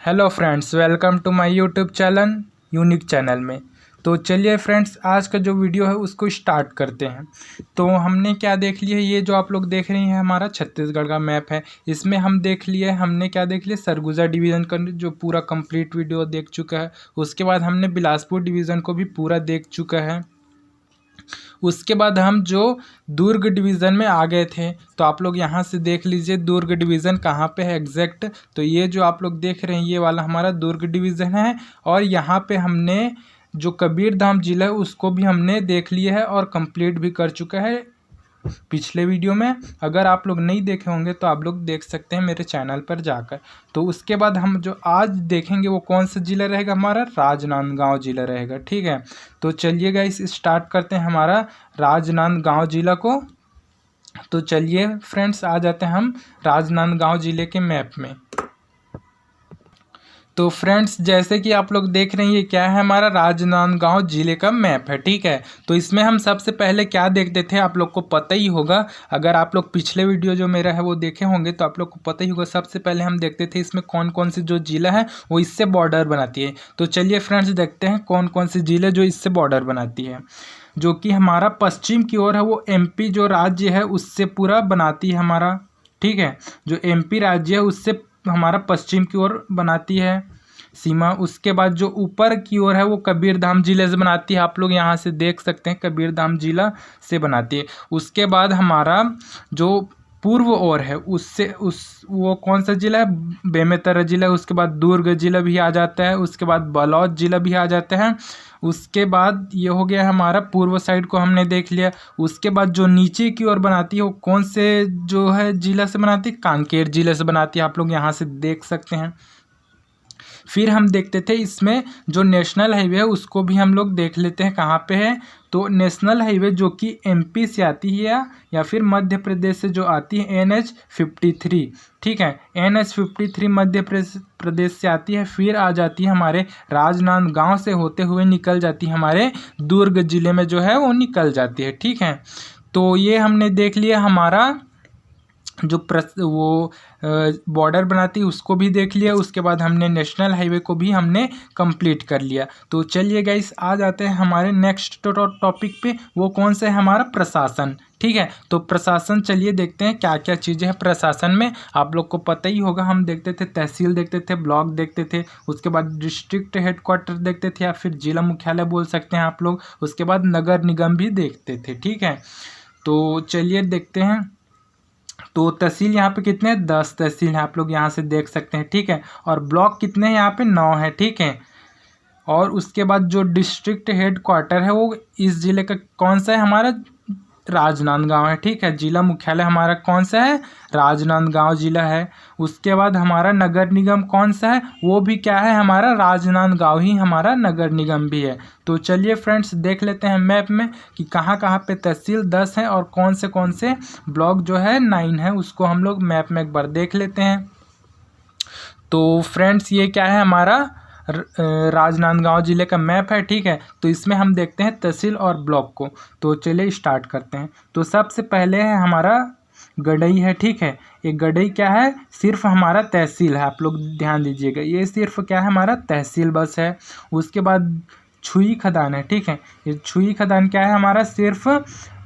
Hello friends, welcome to my YouTube channel unique channel में। तो चलिए फ्रेंड्स, आज का जो वीडियो है उसको स्टार्ट करते हैं। तो हमने क्या देख लिया, ये जो आप लोग देख रहे हैं हमारा छत्तीसगढ़ का मैप है। इसमें हम देख लिए, हमने क्या देख लिया, सरगुजा डिवीज़न का जो पूरा कंप्लीट वीडियो देख चुका है। उसके बाद हमने बिलासपुर डिवीज़न को भी पूरा देख चुका है। उसके बाद हम जो दुर्ग डिवीज़न में आ गए थे, तो आप लोग यहाँ से देख लीजिए दुर्ग डिवीज़न कहाँ पे है एग्जैक्ट। तो ये जो आप लोग देख रहे हैं ये वाला हमारा दुर्ग डिवीज़न है। और यहाँ पे हमने जो कबीरधाम जिला है उसको भी हमने देख लिया है और कंप्लीट भी कर चुका है पिछले वीडियो में। अगर आप लोग नहीं देखे होंगे तो आप लोग देख सकते हैं मेरे चैनल पर जाकर। तो उसके बाद हम जो आज देखेंगे वो कौन सा ज़िला रहेगा, हमारा राजनांदगांव ज़िला रहेगा। ठीक है, तो चलिए गाइस स्टार्ट करते हैं हमारा राजनांदगांव ज़िला को। तो चलिए फ्रेंड्स, आ जाते हैं हम राजनांदगांव ज़िले के मैप में। तो फ्रेंड्स, जैसे कि आप लोग देख रहे हैं ये क्या है, हमारा राजनांदगांव ज़िले का मैप है। ठीक है, तो इसमें हम सबसे पहले क्या देखते थे, आप लोग को पता ही होगा। अगर आप लोग पिछले वीडियो जो मेरा है वो देखे होंगे तो आप लोग को पता ही होगा। सबसे पहले हम देखते थे इसमें कौन कौन सी जो ज़िला है वो इससे बॉर्डर बनाती है। तो चलिए फ्रेंड्स देखते हैं कौन कौन सी ज़िले जो इससे बॉर्डर बनाती है। जो कि हमारा पश्चिम की ओर है वो एमपी जो राज्य है उससे पूरा बनाती है हमारा। ठीक है, जो एमपी राज्य है उससे हमारा पश्चिम की ओर बनाती है सीमा। उसके बाद जो ऊपर की ओर है वो कबीरधाम जिले से बनाती है। आप लोग यहाँ से देख सकते हैं कबीरधाम जिला से बनाती है। उसके बाद हमारा जो पूर्व ओर है उससे वो कौन सा जिला है, बेमेतरा जिला। उसके बाद दुर्ग जिला भी आ जाता है। उसके बाद बालोद जिला भी आ जाता है। उसके बाद ये हो गया हमारा पूर्व साइड को हमने देख लिया। उसके बाद जो नीचे की ओर बनाती है वो कौन से जो है जिला से बनाती है, कांकेर जिले से बनाती है। आप लोग यहाँ से देख सकते हैं। फिर हम देखते थे इसमें जो नेशनल हाईवे है उसको भी हम लोग देख लेते हैं कहाँ पे है। तो नेशनल हाईवे जो कि एमपी से आती है या फिर मध्य प्रदेश से जो आती है NH-53। ठीक है, NH-53 मध्य प्रदेश से आती है। फिर आ जाती है हमारे राजनांदगांव से होते हुए निकल जाती है हमारे दुर्ग जिले में जो है वो निकल जाती है। ठीक है, तो ये हमने देख लिया हमारा जो वो बॉर्डर बनाती है उसको भी देख लिया। उसके बाद हमने नेशनल हाईवे को भी हमने कंप्लीट कर लिया। तो चलिए गाइस आ जाते हैं हमारे नेक्स्ट टॉपिक पे। वो कौन सा है, हमारा प्रशासन। ठीक है, तो प्रशासन चलिए देखते हैं क्या क्या चीज़ें हैं प्रशासन में। आप लोग को पता ही होगा, हम देखते थे तहसील देखते थे, ब्लॉक देखते थे। उसके बाद डिस्ट्रिक्ट हेडक्वार्टर देखते थे या फिर जिला मुख्यालय बोल सकते हैं आप लोग। उसके बाद नगर निगम भी देखते थे। ठीक है, तो चलिए देखते हैं। तो तहसील यहाँ पे कितने, 10 तहसील हैं, आप लोग यहाँ से देख सकते हैं। ठीक है, और ब्लॉक कितने हैं, यहाँ पे 9 है। ठीक है, और उसके बाद जो डिस्ट्रिक्ट हेडक्वार्टर है वो इस जिले का कौन सा है, हमारा राजनांदगांव है। ठीक है, जिला मुख्यालय हमारा कौन सा है, राजनांदगांव जिला है। उसके बाद हमारा नगर निगम कौन सा है, वो भी क्या है, हमारा राजनांदगांव ही हमारा नगर निगम भी है। तो चलिए फ्रेंड्स देख लेते हैं मैप में कि कहाँ कहाँ पे तहसील 10 है और कौन से ब्लॉक जो है 9 है, उसको हम लोग मैप में एक बार देख लेते हैं। तो फ्रेंड्स ये क्या है, हमारा राजनांदगांव जिले का मैप है। ठीक है, तो इसमें हम देखते हैं तहसील और ब्लॉक को। तो चलिए स्टार्ट करते हैं। तो सबसे पहले है हमारा गढ़ई है। ठीक है, ये गढ़ई क्या है, सिर्फ हमारा तहसील है। आप लोग ध्यान दीजिएगा, ये सिर्फ क्या है, हमारा तहसील बस है। उसके बाद छुई खदान है। ठीक है, ये छुई खदान क्या है, हमारा सिर्फ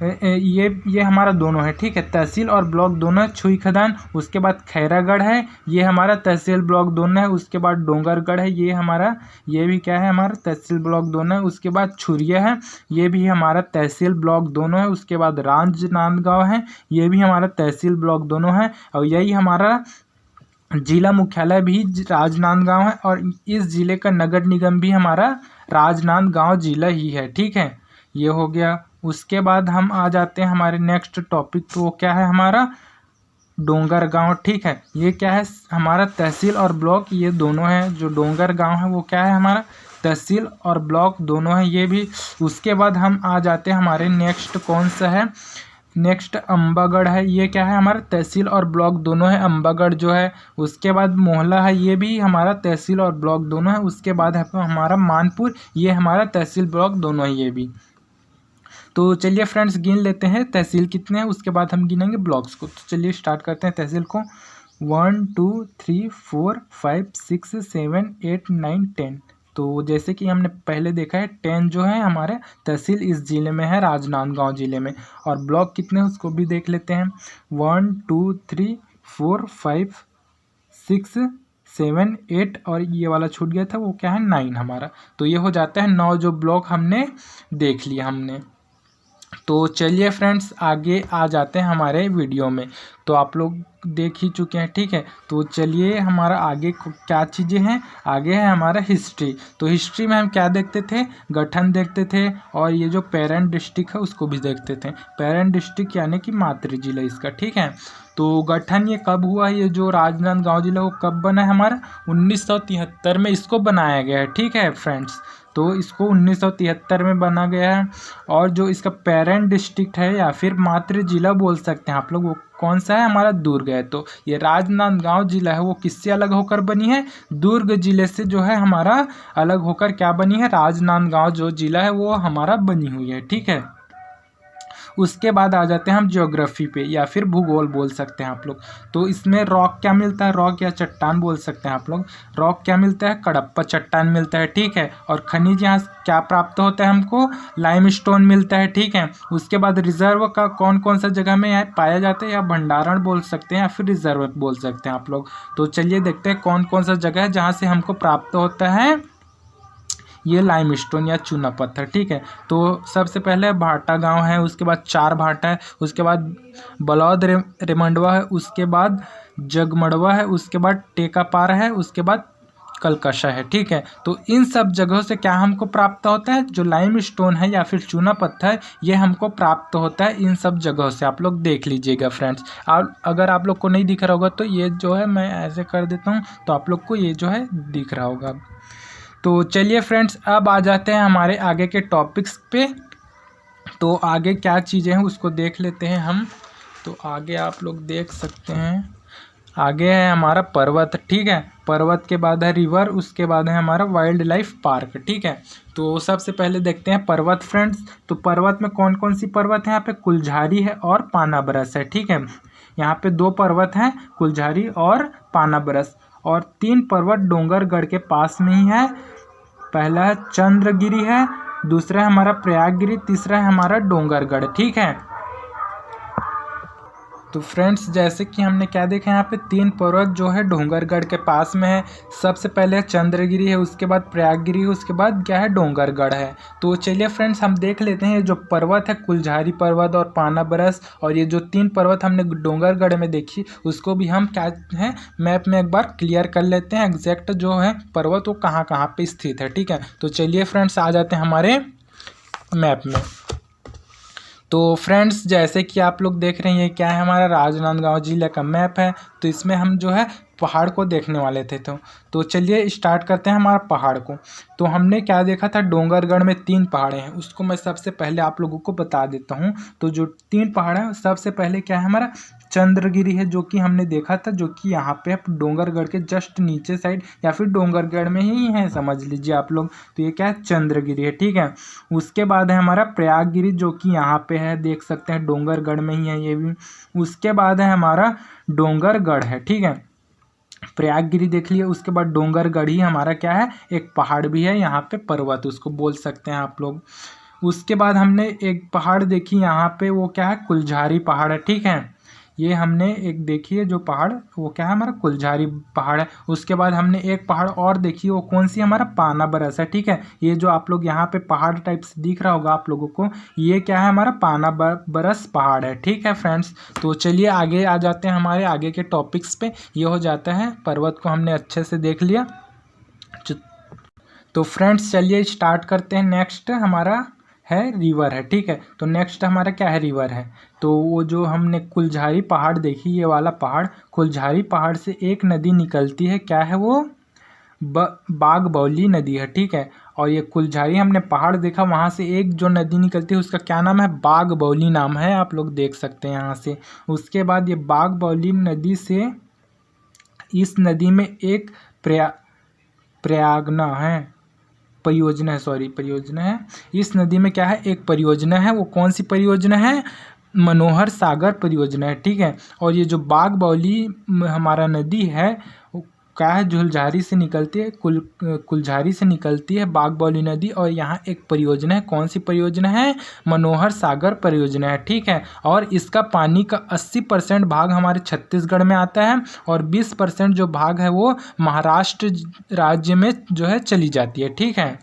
ये हमारा दोनों है। ठीक है, तहसील और ब्लॉक दोनों है, छुई खदान। उसके बाद खैरागढ़ है, ये हमारा तहसील ब्लॉक दोनों है। उसके बाद डोंगरगढ़ है, ये हमारा, ये भी क्या है, हमारा तहसील ब्लॉक दोनों है। उसके बाद छुरिया है, ये भी हमारा तहसील ब्लॉक दोनों है। उसके बाद राजनांदगांव है, ये भी हमारा तहसील ब्लॉक दोनों है। और यही हमारा जिला मुख्यालय भी राजनांदगांव है और इस जिले का नगर निगम भी हमारा राजनांदगांव जिला ही है। ठीक है, ये हो गया। उसके बाद हम आ जाते हैं हमारे नेक्स्ट टॉपिक पे। वो क्या है, हमारा डोंगरगांव। ठीक है, ये क्या है, हमारा तहसील और ब्लॉक ये दोनों हैं। जो डोंगरगांव है वो क्या है, हमारा तहसील और ब्लॉक दोनों है ये भी। उसके बाद हम आ जाते हैं हमारे नेक्स्ट कौन सा है, नेक्स्ट अंबागढ़ है, ये क्या है, हमारा तहसील और ब्लॉक दोनों है, अंबागढ़ जो है। उसके बाद मोहला है, ये भी हमारा तहसील और ब्लॉक दोनों है। उसके बाद है हमारा मानपुर, ये हमारा तहसील ब्लॉक दोनों है ये भी। तो चलिए फ्रेंड्स गिन लेते हैं तहसील कितने हैं, उसके बाद हम गिनेंगे ब्लॉक्स को। तो चलिए स्टार्ट करते हैं तहसील को। 1 2 3 4 5 6 7 8 9 10। तो जैसे कि हमने पहले देखा है 10 जो है हमारे तहसील इस ज़िले में है, राजनांदगांव ज़िले में। और ब्लॉक कितने हैं उसको भी देख लेते हैं। 1 2 3 4 5 6 7 8 और ये वाला छूट गया था वो क्या है 9 हमारा। तो ये हो जाता है 9 जो ब्लॉक हमने देख लिया हमने। तो चलिए फ्रेंड्स आगे आ जाते हैं हमारे वीडियो में। तो आप लोग देख ही चुके हैं, ठीक है। तो चलिए हमारा आगे क्या चीज़ें हैं, आगे है हमारा हिस्ट्री। तो हिस्ट्री में हम क्या देखते थे, गठन देखते थे और ये जो पेरेंट डिस्ट्रिक्ट है उसको भी देखते थे। पेरेंट डिस्ट्रिक्ट यानी कि मातृ जिला इसका, ठीक है। तो गठन ये कब हुआ, ये जो राजनांदगांव जिला वो कब बना है हमारा 1973 में इसको बनाया गया है, ठीक है फ्रेंड्स। तो इसको 1973 में बना गया है। और जो इसका पेरेंट डिस्ट्रिक्ट है या फिर मातृ जिला बोल सकते हैं आप लोग, वो कौन सा है हमारा दुर्ग है। तो ये राजनांदगांव जिला है वो किससे अलग होकर बनी है, दुर्ग जिले से जो है हमारा अलग होकर क्या बनी है, राजनांदगांव जो जिला है वो हमारा बनी हुई है, ठीक है। उसके बाद आ जाते हैं हम ज्योग्राफी पे या फिर भूगोल बोल सकते हैं आप लोग। तो इसमें रॉक क्या मिलता है, रॉक या चट्टान बोल सकते हैं आप लोग। रॉक क्या मिलता है, कडप्पा चट्टान मिलता है, ठीक है। और खनिज यहाँ क्या प्राप्त होता है हमको, लाइमस्टोन मिलता है, ठीक है। उसके बाद रिजर्व का कौन कौन सा जगह में यहाँ पाया जाता है, या भंडारण बोल सकते हैं या फिर रिजर्व बोल सकते हैं आप लोग। तो चलिए देखते हैं कौन कौन सा जगह है जहाँ से हमको प्राप्त होता है ये लाइमस्टोन या चूना पत्थर, ठीक है। तो सबसे पहले भाटा गांव है, उसके बाद चार भाटा है, उसके बाद बलौद रेमंडवा है, उसके बाद जगमड़वा है, उसके बाद टेकापार है, उसके बाद कलकशा है, ठीक है। तो इन सब जगहों से क्या हमको प्राप्त होता है, जो लाइमस्टोन है या फिर चूना पत्थर ये हमको प्राप्त होता है इन सब जगहों से। आप लोग देख लीजिएगा फ्रेंड्स। और अगर आप लोग को नहीं दिख रहा होगा तो ये जो है मैं ऐसे कर देता हूँ तो आप लोग को ये जो है दिख रहा होगा। तो चलिए फ्रेंड्स अब आ जाते हैं हमारे आगे के टॉपिक्स पे। तो आगे क्या चीज़ें हैं उसको देख लेते हैं हम। तो आगे आप लोग देख सकते हैं, आगे है हमारा पर्वत, ठीक है। पर्वत के बाद है रिवर, उसके बाद है हमारा वाइल्ड लाइफ पार्क, ठीक है। तो सबसे पहले देखते हैं पर्वत फ्रेंड्स। तो पर्वत में कौन कौन सी पर्वत है, यहाँ पे कुलझारी है और पानाबरस है, ठीक है। यहाँ पे दो पर्वत हैं, कुलझारी और पानाबरस। और तीन पर्वत डोंगरगढ़ के पास में ही है। पहला है चंद्रगिरी है, दूसरा है हमारा प्रयागगिरी, तीसरा है हमारा डोंगरगढ़, ठीक है। तो फ्रेंड्स जैसे कि हमने क्या देखा यहाँ पे तीन पर्वत जो है डोंगरगढ़ के पास में है। सबसे पहले चंद्रगिरी है, उसके बाद प्रयागगिरी है, उसके बाद क्या है डोंगरगढ़ है। तो चलिए फ्रेंड्स हम देख लेते हैं जो पर्वत है कुलझारी पर्वत और पानाबरस, और ये जो तीन पर्वत हमने डोंगरगढ़ में देखी उसको भी हम क्या है मैप में एक बार क्लियर कर लेते हैं एग्जैक्ट जो है पर्वत वो कहाँ कहाँ पे स्थित है, ठीक है। तो चलिए फ्रेंड्स आ जाते हैं हमारे मैप में। तो फ्रेंड्स जैसे कि आप लोग देख रहे हैं ये क्या है, हमारा राजनांदगांव जिले का मैप है। तो इसमें हम जो है पहाड़ को देखने वाले थे। तो चलिए स्टार्ट करते हैं हमारा पहाड़ को। तो हमने क्या देखा था, डोंगरगढ़ में तीन पहाड़े हैं, उसको मैं सबसे पहले आप लोगों को बता देता हूँ। तो जो तीन पहाड़ हैं सबसे पहले क्या है हमारा चंद्रगिरी है, जो कि हमने देखा था, जो कि यहाँ पे डोंगरगढ़ के जस्ट नीचे साइड या फिर डोंगरगढ़ में ही है समझ लीजिए आप लोग। तो ये क्या है चंद्रगिरी है, ठीक है। उसके बाद है हमारा प्रयागगिरी जो कि यहाँ पे है, देख सकते हैं डोंगरगढ़ में ही है ये भी। उसके बाद है हमारा डोंगरगढ़ है, ठीक है। प्रयागगिरी देख लिए, उसके बाद डोंगरगढ़ ही हमारा क्या है एक पहाड़ भी है यहाँ पे, पर्वत उसको बोल सकते हैं आप लोग। उसके बाद हमने एक पहाड़ देखी यहाँ पे, वो क्या है कुलझारी पहाड़ है, ठीक है। ये हमने एक देखी है जो पहाड़ वो क्या है हमारा कुलझारी पहाड़ है। उसके बाद हमने एक पहाड़ और देखी, वो कौन सी हमारा पानाबरस है, ठीक है। ये जो आप लोग यहाँ पे पहाड़ टाइप से दिख रहा होगा आप लोगों को, ये क्या है हमारा पानाबरस पहाड़ है, ठीक है फ्रेंड्स। तो चलिए आगे आ जाते हैं हमारे आगे के टॉपिक्स पे। ये हो जाता है पर्वत को हमने अच्छे से देख लिया। तो फ्रेंड्स चलिए स्टार्ट करते हैं। नेक्स्ट हमारा है रिवर है, ठीक है। तो नेक्स्ट हमारा क्या है रिवर है। तो वो जो हमने कुलझारी पहाड़ देखी, ये वाला पहाड़, कुलझारी पहाड़ से एक नदी निकलती है, क्या है वो बागबौली नदी है, ठीक है। और ये कुलझारी हमने पहाड़ देखा, वहाँ से एक जो नदी निकलती है उसका क्या नाम है, बागबौली नाम है, आप लोग देख सकते हैं यहाँ से। उसके बाद ये बागबौली नदी से इस नदी में एक प्रयागना है, परियोजना है, सॉरी परियोजना है। इस नदी में क्या है एक परियोजना है, वो कौन सी परियोजना है, मनोहर सागर परियोजना है, ठीक है। और ये जो बागबाउली हमारा नदी है वो क्या है, झुलझारी से निकलती है, कुलझारी से निकलती है बागबाउली नदी। और यहाँ एक परियोजना है, कौन सी परियोजना है, मनोहर सागर परियोजना है, ठीक है। और इसका पानी का 80% भाग हमारे छत्तीसगढ़ में आता है और 20% जो भाग है वो महाराष्ट्र राज्य में जो है चली जाती है, ठीक है।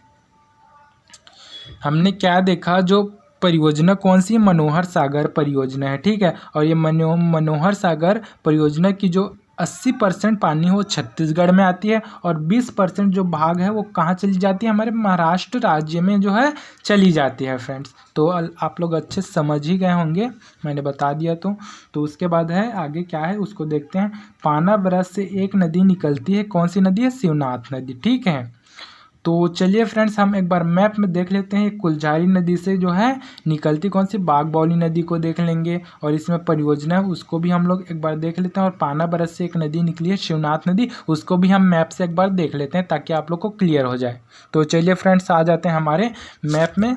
हमने क्या देखा, जो परियोजना कौन सी, मनोहर सागर परियोजना है, ठीक है। और ये मनोहर सागर परियोजना की जो 80% पानी है वो छत्तीसगढ़ में आती है और 20% जो भाग है वो कहाँ चली जाती है, हमारे महाराष्ट्र राज्य में जो है चली जाती है फ्रेंड्स। तो आप लोग अच्छे समझ ही गए होंगे, मैंने बता दिया। तो उसके बाद है आगे क्या है उसको देखते हैं। पाना ब्रज से एक नदी निकलती है, कौन सी नदी है, शिवनाथ नदी, ठीक है। तो चलिए फ्रेंड्स हम एक बार मैप में देख लेते हैं, कुलझारी नदी से जो है निकलती कौन सी, बागबाउली नदी को देख लेंगे और इसमें परियोजना है उसको भी हम लोग एक बार देख लेते हैं। और पाना ब्रज से एक नदी निकली है शिवनाथ नदी, उसको भी हम मैप से एक बार देख लेते हैं ताकि आप लोग को क्लियर हो जाए। तो चलिए फ्रेंड्स आ जाते हैं हमारे मैप में।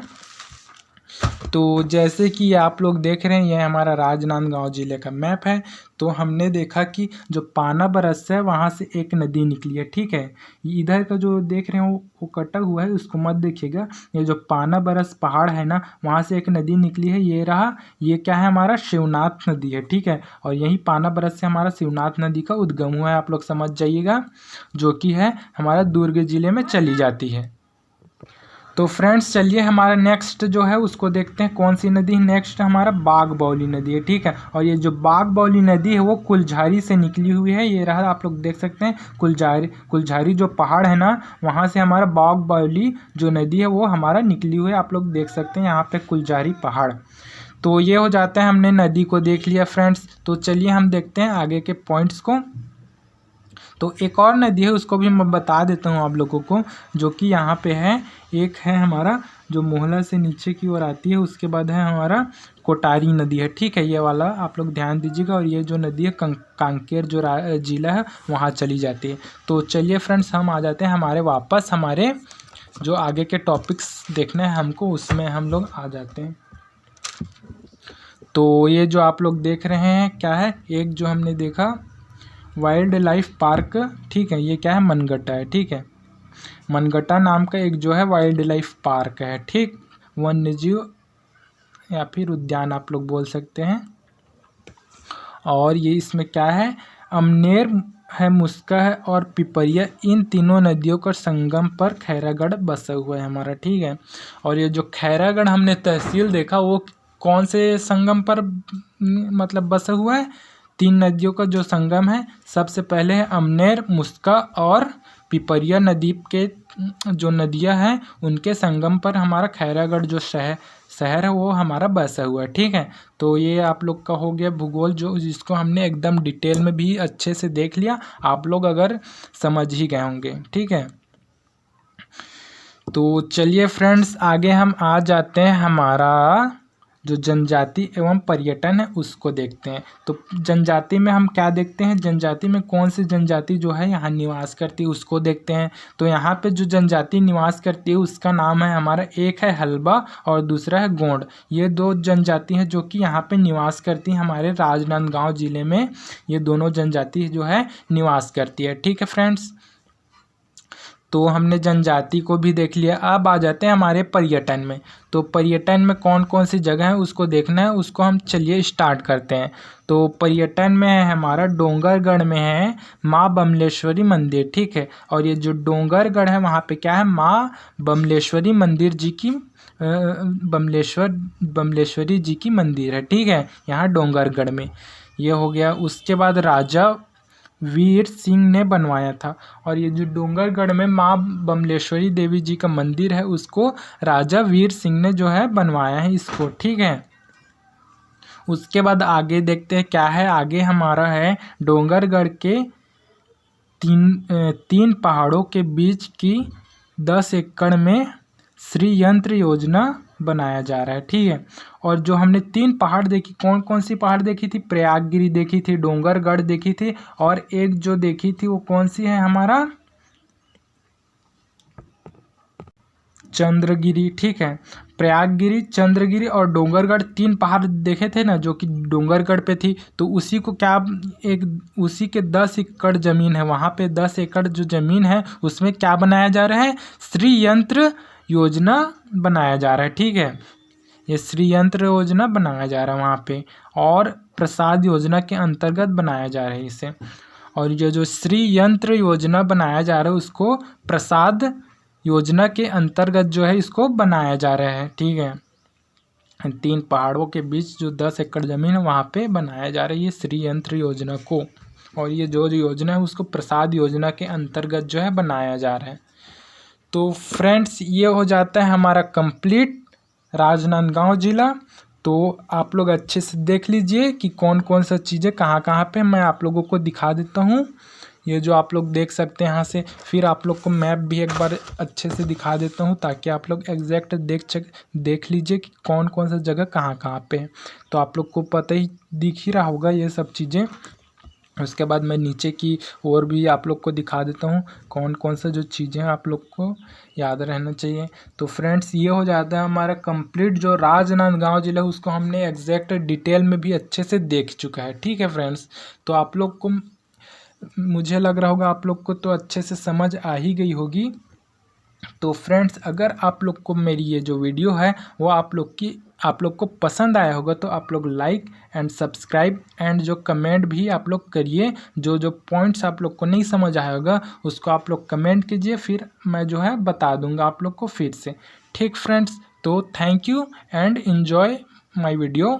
तो जैसे कि आप लोग देख रहे हैं ये हमारा राजनांदगांव ज़िले का मैप है। तो हमने देखा कि जो पाना ब्रज है वहाँ से एक नदी निकली है, ठीक है। इधर का जो देख रहे हो वो कटा हुआ है, उसको मत देखिएगा। ये जो पाना ब्रज पहाड़ है ना, वहाँ से एक नदी निकली है, ये रहा, ये क्या है, हमारा शिवनाथ नदी है, ठीक है। और यही पाना ब्रज से हमारा शिवनाथ नदी का उद्गम हुआ है, आप लोग समझ जाइएगा, जो कि है हमारा दुर्ग जिले में चली जाती है। तो फ्रेंड्स चलिए हमारा नेक्स्ट जो है उसको देखते हैं, कौन सी नदी है, नेक्स्ट हमारा बागबाउली नदी है, ठीक है। और ये जो बागबाउली नदी है वो कुलझारी से निकली हुई है, ये रहा, आप लोग देख सकते हैं कुलझारी जो पहाड़ है ना, वहाँ से हमारा बागबाउली जो नदी है वो हमारा निकली हुई है, आप लोग देख सकते हैं यहाँ पे कुलझारी पहाड़। तो ये हो जाता है, हमने नदी को देख लिया फ्रेंड्स। तो चलिए हम देखते हैं आगे के पॉइंट्स को। तो एक और नदी है उसको भी मैं बता देता हूँ आप लोगों को, जो कि यहाँ पे है, एक है हमारा जो मोहला से नीचे की ओर आती है, उसके बाद है हमारा कोटारी नदी है, ठीक है। ये वाला आप लोग ध्यान दीजिएगा। और ये जो नदी है कांकेर जो जिला है वहाँ चली जाती है। तो चलिए फ्रेंड्स हम आ जाते हैं हमारे वापस हमारे जो आगे के टॉपिक्स देखने हैं हमको, उसमें हम लोग आ जाते हैं। तो ये जो आप लोग देख रहे हैं क्या है, एक जो हमने देखा वाइल्ड लाइफ पार्क, ठीक है, ये क्या है, मनगट्टा है, ठीक है। मनगट्टा नाम का एक जो है वाइल्ड लाइफ पार्क है, ठीक, वन्यजीव या फिर उद्यान आप लोग बोल सकते हैं। और ये इसमें क्या है, अमनेर है, मुस्का है और पिपरिया, इन तीनों नदियों का संगम पर खैरागढ़ बसा हुआ है हमारा, ठीक है। और ये जो खैरागढ़ हमने तहसील देखा वो कौन से संगम पर मतलब बसा हुआ है, 3 नदियों का जो संगम है, सबसे पहले है अमनेर, मुस्का और पिपरिया नदी के जो नदियां हैं उनके संगम पर हमारा खैरागढ़ जो शहर है वो हमारा बसा हुआ है, ठीक है। तो ये आप लोग का हो गया भूगोल, जो जिसको हमने एकदम डिटेल में भी अच्छे से देख लिया, आप लोग अगर समझ ही गए होंगे, ठीक है। तो चलिए फ्रेंड्स आगे हम आ जाते हैं हमारा जो जनजाति एवं पर्यटन है उसको देखते हैं। तो जनजाति में हम क्या देखते हैं, जनजाति में कौन सी जनजाति जो है यहाँ निवास करती है उसको देखते हैं। तो यहाँ पे जो जनजाति निवास करती है उसका नाम है हमारा, एक है हल्बा और दूसरा है गोंड। ये 2 जनजाति हैं जो कि यहाँ पे निवास करती हैं हमारे राजनांदगांव जिले में, ये दोनों जनजाति जो है निवास करती है, ठीक है फ्रेंड्स। तो हमने जनजाति को भी देख लिया, अब आ जाते हैं हमारे पर्यटन में। तो पर्यटन में कौन कौन सी जगह है उसको देखना है, उसको हम चलिए स्टार्ट करते हैं। तो पर्यटन में है हमारा डोंगरगढ़ में है माँ बमलेश्वरी मंदिर, ठीक है। और ये जो डोंगरगढ़ है वहाँ पे क्या है, माँ बमलेश्वरी मंदिर जी की बमलेश्वरी जी की मंदिर है, ठीक है, यहाँ डोंगरगढ़ में। ये हो गया। उसके बाद राजा वीर सिंह ने बनवाया था। और ये जो डोंगरगढ़ में माँ बमलेश्वरी देवी जी का मंदिर है उसको राजा वीर सिंह ने जो है बनवाया है इसको, ठीक है। उसके बाद आगे देखते हैं क्या है, आगे हमारा है डोंगरगढ़ के तीन पहाड़ों के बीच की 10 एकड़ में श्री यंत्र योजना बनाया जा रहा है, ठीक है। और जो हमने 3 पहाड़ देखी, कौन कौन सी पहाड़ देखी थी, प्रयागगिरी देखी थी, डोंगरगढ़ देखी थी, और एक जो देखी थी वो कौन सी है हमारा, चंद्रगिरी, ठीक है, प्रयागगिरी, चंद्रगिरी और डोंगरगढ़, 3 पहाड़ देखे थे ना जो कि डोंगरगढ़ पे थी। तो उसी को क्या एक उसी के 10 एकड़ ज़मीन है, वहाँ पे 10 एकड़ जो ज़मीन है उसमें क्या बनाया जा रहा है, श्री यंत्र योजना बनाया जा रहा है, ठीक है। ये श्री यंत्र योजना बनाया जा रहा है वहाँ पे, और प्रसाद योजना के अंतर्गत बनाया जा रहा है इसे। और ये जो श्री यंत्र योजना बनाया जा रहा है उसको प्रसाद योजना के अंतर्गत जो है इसको बनाया जा रहा है, ठीक है। 3 पहाड़ों के बीच जो 10 एकड़ ज़मीन है वहाँ पे बनाया जा रहा है ये श्री यंत्र योजना को। और ये जो योजना है उसको प्रसाद योजना के अंतर्गत जो है बनाया जा रहा है। तो फ्रेंड्स ये हो जाता है हमारा कंप्लीट राजनांदगांव ज़िला। तो आप लोग अच्छे से देख लीजिए कि कौन कौन सा चीज़ें कहाँ कहाँ पे, मैं आप लोगों को दिखा देता हूँ। ये जो आप लोग देख सकते हैं यहाँ से, फिर आप लोग को मैप भी एक बार अच्छे से दिखा देता हूँ ताकि आप लोग एग्जैक्ट देख लीजिए कि कौन कौन सा जगह कहाँ कहाँ पे है। तो आप लोग को पता ही दिख ही रहा होगा ये सब चीज़ें। उसके बाद मैं नीचे की और भी आप लोग को दिखा देता हूँ कौन कौन सा जो चीज़ें आप लोग को याद रहना चाहिए। तो फ्रेंड्स ये हो जाता है हमारा कंप्लीट जो राजनांदगांव जिला है उसको हमने एग्जैक्ट डिटेल में भी अच्छे से देख चुका है, ठीक है फ्रेंड्स। तो आप लोग को, मुझे लग रहा होगा आप लोग को तो अच्छे से समझ आ ही गई होगी। तो फ्रेंड्स अगर आप लोग को मेरी ये जो वीडियो है वो आप लोग को पसंद आया होगा तो आप लोग लाइक एंड सब्सक्राइब एंड जो कमेंट भी आप लोग करिए। जो जो पॉइंट्स आप लोग को नहीं समझ आया होगा उसको आप लोग कमेंट कीजिए, फिर मैं जो है बता दूंगा आप लोग को फिर से, ठीक फ्रेंड्स। तो thank you and enjoy my video.